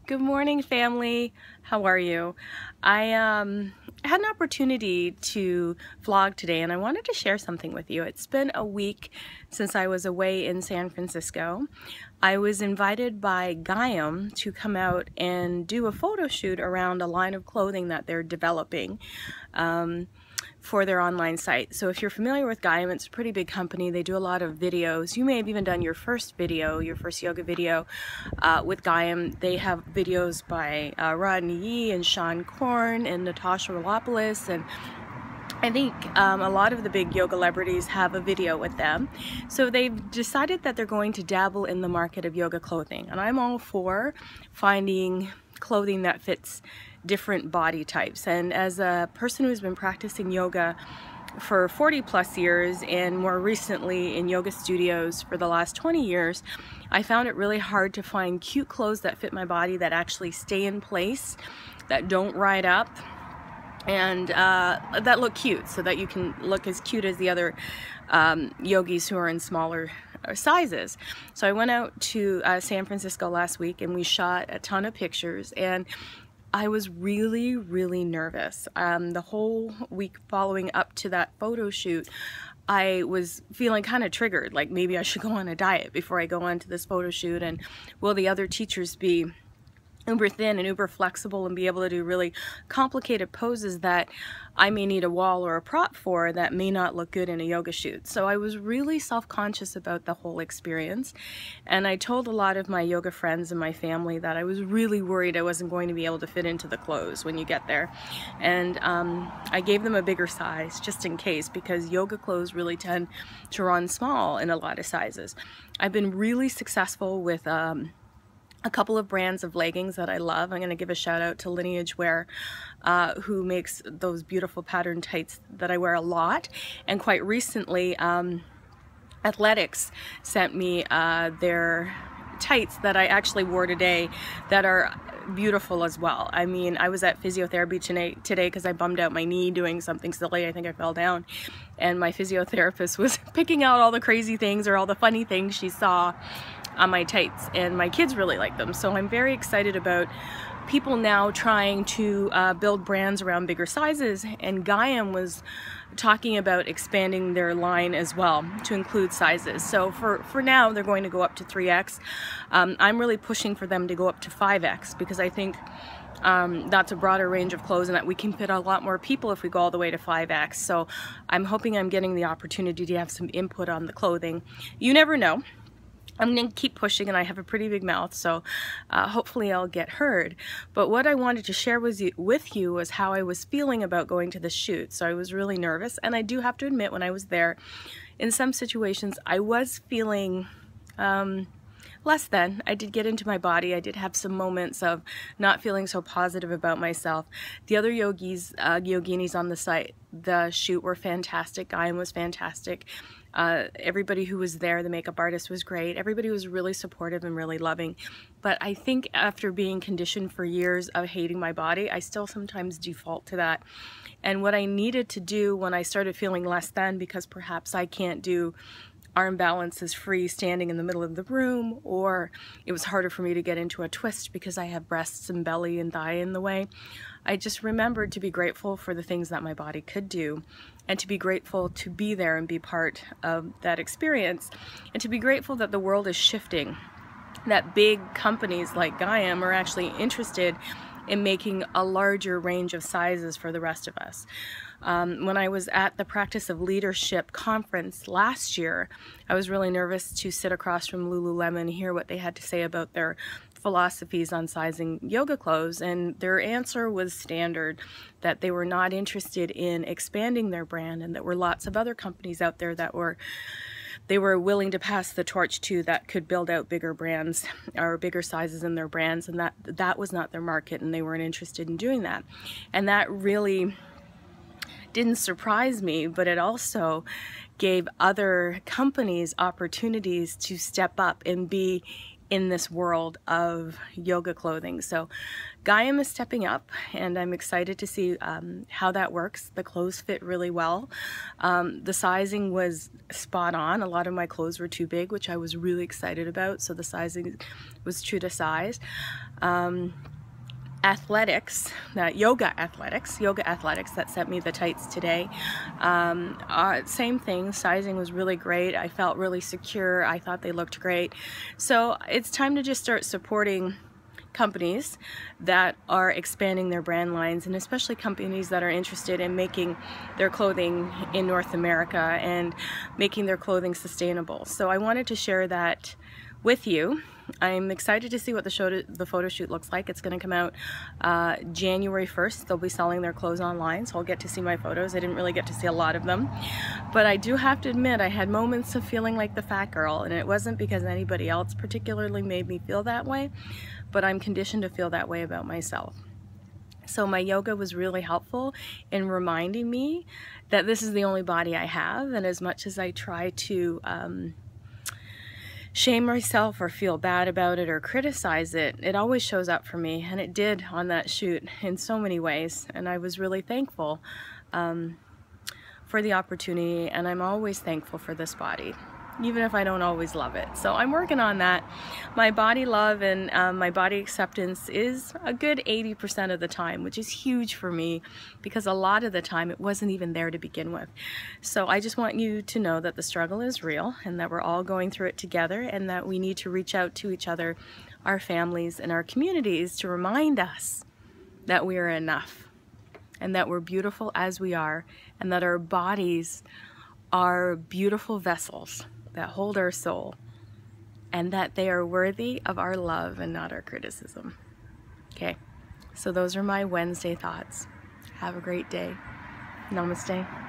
Good morning, family. How are you? I had an opportunity to vlog today and I wanted to share something with you. It's been a week since I was away in San Francisco. I was invited by Gaiam to come out and do a photo shoot around a line of clothing that they're developing for their online site. So if you're familiar with Gaiam, it's a pretty big company. They do a lot of videos. You may have even done your first yoga video with Gaiam. They have videos by Rodney Yee and Sean Korn and Natasha Rolopoulos, and I think a lot of the big yoga celebrities have a video with them. So they've decided that they're going to dabble in the market of yoga clothing. And I'm all for finding clothing that fits different body types. And as a person who's been practicing yoga for 40 plus years and more recently in yoga studios for the last 20 years, I found it really hard to find cute clothes that fit my body, that actually stay in place, that don't ride up, and that look cute, so that you can look as cute as the other yogis who are in smaller sizes. So I went out to San Francisco last week and we shot a ton of pictures, and I was really nervous. The whole week following up to that photo shoot, I was feeling kind of triggered, like maybe I should go on a diet before I go on to this photo shoot, and will the other teachers be uber thin and uber flexible and be able to do really complicated poses that I may need a wall or a prop for that may not look good in a yoga shoot. So I was really self-conscious about the whole experience, and I told a lot of my yoga friends and my family that I was really worried I wasn't going to be able to fit into the clothes when you get there. And I gave them a bigger size just in case, because yoga clothes really tend to run small in a lot of sizes. I've been really successful with a couple of brands of leggings that I love. I'm going to give a shout out to Lineage Wear, who makes those beautiful pattern tights that I wear a lot. And quite recently, Athletics sent me their tights that I actually wore today that are beautiful as well. I mean, I was at physiotherapy today because I bummed out my knee doing something silly. I think I fell down, and my physiotherapist was picking out all the crazy things or all the funny things she saw on my tights, and my kids really like them. So I'm very excited about people now trying to build brands around bigger sizes, and Gaiam was talking about expanding their line as well to include sizes. So for now they're going to go up to 3X. I'm really pushing for them to go up to 5X, because I think that's a broader range of clothes and that we can fit a lot more people if we go all the way to 5X. So I'm hoping I'm getting the opportunity to have some input on the clothing. You never know. I'm going to keep pushing, and I have a pretty big mouth, so hopefully I'll get heard. But what I wanted to share with you was how I was feeling about going to the shoot. So I was really nervous, and I do have to admit, when I was there, in some situations I was feeling less than. I did get into my body. I did have some moments of not feeling so positive about myself. The other yoginis on the site, the shoot, were fantastic. Gaiam was fantastic. Everybody who was there, the makeup artist was great. Everybody was really supportive and really loving. But I think after being conditioned for years of hating my body, I still sometimes default to that. And what I needed to do when I started feeling less than, because perhaps I can't do arm balances free standing in the middle of the room, or it was harder for me to get into a twist because I have breasts and belly and thigh in the way, I just remembered to be grateful for the things that my body could do, and to be grateful to be there and be part of that experience, and to be grateful that the world is shifting, that big companies like Gaiam are actually interested in making a larger range of sizes for the rest of us. When I was at the Practice of Leadership conference last year, I was really nervous to sit across from Lululemon and hear what they had to say about their philosophies on sizing yoga clothes, and their answer was standard, that they were not interested in expanding their brand, and there were lots of other companies out there that they were willing to pass the torch to, that could build out bigger brands or bigger sizes in their brands, and that was not their market, and they weren't interested in doing that. And that really didn't surprise me, but it also gave other companies opportunities to step up and be in this world of yoga clothing. So Gaiam is stepping up, and I'm excited to see how that works. The clothes fit really well. The sizing was spot on. A lot of my clothes were too big, which I was really excited about, so the sizing was true to size. Athletics, yoga athletics that sent me the tights today. Same thing, sizing was really great. I felt really secure. I thought they looked great. So it's time to just start supporting companies that are expanding their brand lines, and especially companies that are interested in making their clothing in North America and making their clothing sustainable. So I wanted to share that with you. I'm excited to see what the photo shoot looks like. It's going to come out January 1st. They'll be selling their clothes online, so I'll get to see my photos. I didn't really get to see a lot of them, but I do have to admit I had moments of feeling like the fat girl, and it wasn't because anybody else particularly made me feel that way, but I'm conditioned to feel that way about myself. So my yoga was really helpful in reminding me that this is the only body I have, and as much as I try to shame myself or feel bad about it or criticize it, it always shows up for me, and it did on that shoot in so many ways, and I was really thankful for the opportunity, and I'm always thankful for this body, even if I don't always love it. So I'm working on that. My body love and my body acceptance is a good 80% of the time, which is huge for me because a lot of the time it wasn't even there to begin with. So I just want you to know that the struggle is real and that we're all going through it together, and that we need to reach out to each other, our families and our communities, to remind us that we are enough and that we're beautiful as we are, and that our bodies are beautiful vessels that hold our soul, and that they are worthy of our love and not our criticism. Okay, so those are my Wednesday thoughts. Have a great day. Namaste.